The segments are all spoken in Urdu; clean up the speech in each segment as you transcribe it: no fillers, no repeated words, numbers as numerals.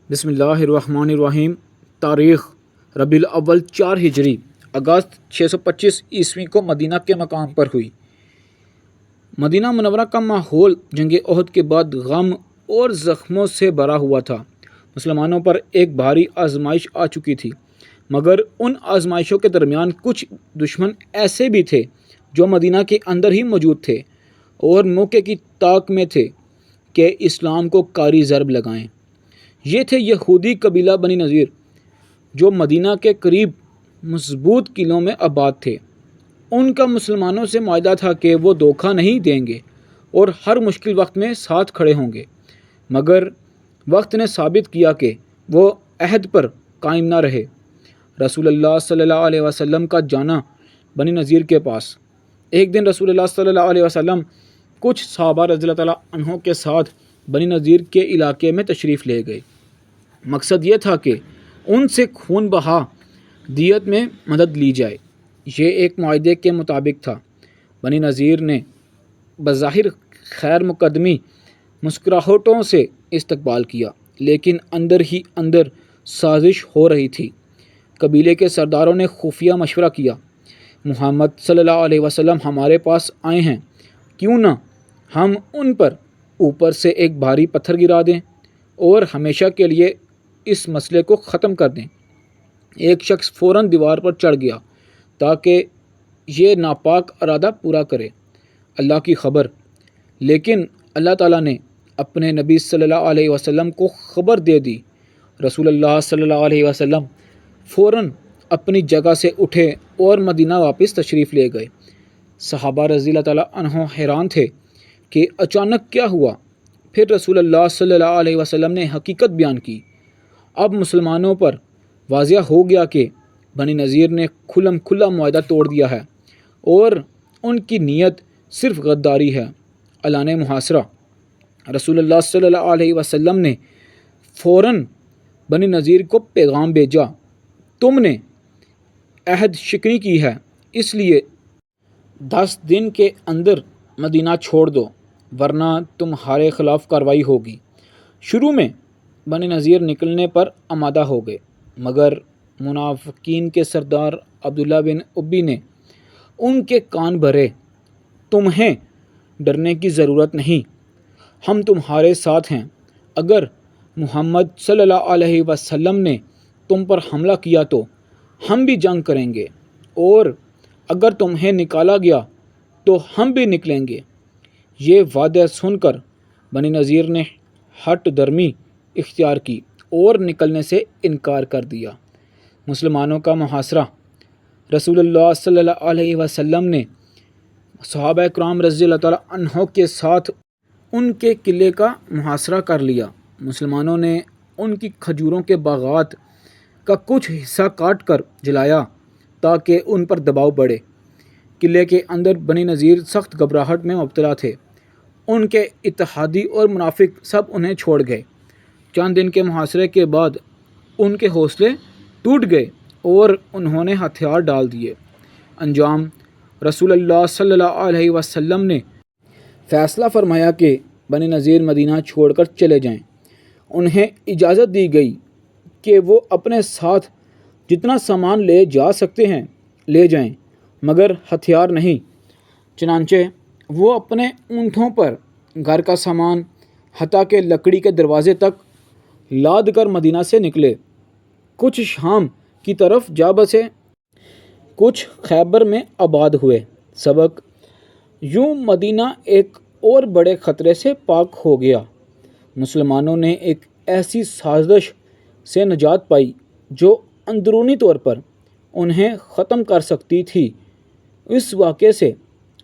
بسم اللہ الرحمن الرحیم۔ تاریخ ربیع الاول 4 ہجری اگست 625 عیسوی کو مدینہ کے مقام پر ہوئی۔ مدینہ منورہ کا ماحول جنگ احد کے بعد غم اور زخموں سے بھرا ہوا تھا۔ مسلمانوں پر ایک بھاری آزمائش آ چکی تھی، مگر ان آزمائشوں کے درمیان کچھ دشمن ایسے بھی تھے جو مدینہ کے اندر ہی موجود تھے اور موقع کی طاق میں تھے کہ اسلام کو کاری ضرب لگائیں۔ یہ تھے یہودی قبیلہ بنی نذیر، جو مدینہ کے قریب مضبوط قلعوں میں آباد تھے۔ ان کا مسلمانوں سے معاہدہ تھا کہ وہ دھوکہ نہیں دیں گے اور ہر مشکل وقت میں ساتھ کھڑے ہوں گے، مگر وقت نے ثابت کیا کہ وہ عہد پر قائم نہ رہے۔ رسول اللہ صلی اللہ علیہ وسلم کا جانا بنی نذیر کے پاس۔ ایک دن رسول اللہ صلی اللہ علیہ وسلم کچھ صحابہ رضی اللہ تعالیٰ عنہ کے ساتھ بنی نذیر کے علاقے میں تشریف لے گئے۔ مقصد یہ تھا کہ ان سے خون بہا دیت میں مدد لی جائے۔ یہ ایک معاہدے کے مطابق تھا۔ بنی نذیر نے بظاہر خیر مقدمی مسکراہٹوں سے استقبال کیا، لیکن اندر ہی اندر سازش ہو رہی تھی۔ قبیلے کے سرداروں نے خفیہ مشورہ کیا، محمد صلی اللہ علیہ وسلم ہمارے پاس آئے ہیں، کیوں نہ ہم ان پر اوپر سے ایک بھاری پتھر گرا دیں اور ہمیشہ کے لیے اس مسئلے کو ختم کر دیں۔ ایک شخص فوراً دیوار پر چڑھ گیا تاکہ یہ ناپاک ارادہ پورا کرے۔ اللہ کی خبر! لیکن اللہ تعالیٰ نے اپنے نبی صلی اللہ علیہ وسلم کو خبر دے دی۔ رسول اللہ صلی اللہ علیہ وسلم فوراً اپنی جگہ سے اٹھے اور مدینہ واپس تشریف لے گئے۔ صحابہ رضی اللہ تعالیٰ عنہ حیران تھے کہ اچانک کیا ہوا۔ پھر رسول اللہ صلی اللہ علیہ وسلم نے حقیقت بیان کی۔ اب مسلمانوں پر واضح ہو گیا کہ بنی نذیر نے کھلم کھلا معاہدہ توڑ دیا ہے اور ان کی نیت صرف غداری ہے۔ اعلان محاصرہ۔ رسول اللہ صلی اللہ علیہ وسلم نے فوراً بنی نذیر کو پیغام بھیجا، تم نے عہد شکنی کی ہے، اس لیے 10 دن کے اندر مدینہ چھوڑ دو، ورنہ تمہارے خلاف کارروائی ہوگی۔ شروع میں بنی نذیر نکلنے پر آمادہ ہو گئے، مگر منافقین کے سردار عبداللہ بن ابی نے ان کے کان بھرے۔ تمہیں ڈرنے کی ضرورت نہیں، ہم تمہارے ساتھ ہیں۔ اگر محمد صلی اللہ علیہ وسلم نے تم پر حملہ کیا تو ہم بھی جنگ کریں گے، اور اگر تمہیں نکالا گیا تو ہم بھی نکلیں گے۔ یہ وعدہ سن کر بنی نذیر نے ہٹ درمی اختیار کی اور نکلنے سے انکار کر دیا۔ مسلمانوں کا محاصرہ۔ رسول اللہ صلی اللہ علیہ وسلم نے صحابہ کرام رضی اللہ تعالیٰ عنہ کے ساتھ ان کے قلعے کا محاصرہ کر لیا۔ مسلمانوں نے ان کی کھجوروں کے باغات کا کچھ حصہ کاٹ کر جلایا تاکہ ان پر دباؤ بڑھے۔ قلعے کے اندر بنی نذیر سخت گھبراہٹ میں مبتلا تھے۔ ان کے اتحادی اور منافق سب انہیں چھوڑ گئے۔ چند دن کے محاصرے کے بعد ان کے حوصلے ٹوٹ گئے اور انہوں نے ہتھیار ڈال دیے۔ انجام: رسول اللہ صلی اللہ علیہ وسلم نے فیصلہ فرمایا کہ بنی نذیر مدینہ چھوڑ کر چلے جائیں۔ انہیں اجازت دی گئی کہ وہ اپنے ساتھ جتنا سامان لے جا سکتے ہیں لے جائیں، مگر ہتھیار نہیں۔ چنانچہ وہ اپنے اونٹوں پر گھر کا سامان حتیٰ کہ لکڑی کے دروازے تک لاد کر مدینہ سے نکلے۔ کچھ شام کی طرف جا بسے، کچھ خیبر میں آباد ہوئے۔ سبق: یوں مدینہ ایک اور بڑے خطرے سے پاک ہو گیا۔ مسلمانوں نے ایک ایسی سازش سے نجات پائی جو اندرونی طور پر انہیں ختم کر سکتی تھی۔ اس واقعے سے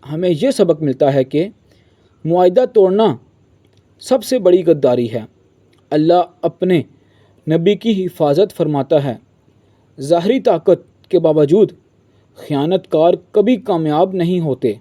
ہمیں یہ سبق ملتا ہے کہ معاہدہ توڑنا سب سے بڑی غداری ہے۔ اللہ اپنے نبی کی حفاظت فرماتا ہے۔ ظاہری طاقت کے باوجود خیانت کار کبھی کامیاب نہیں ہوتے۔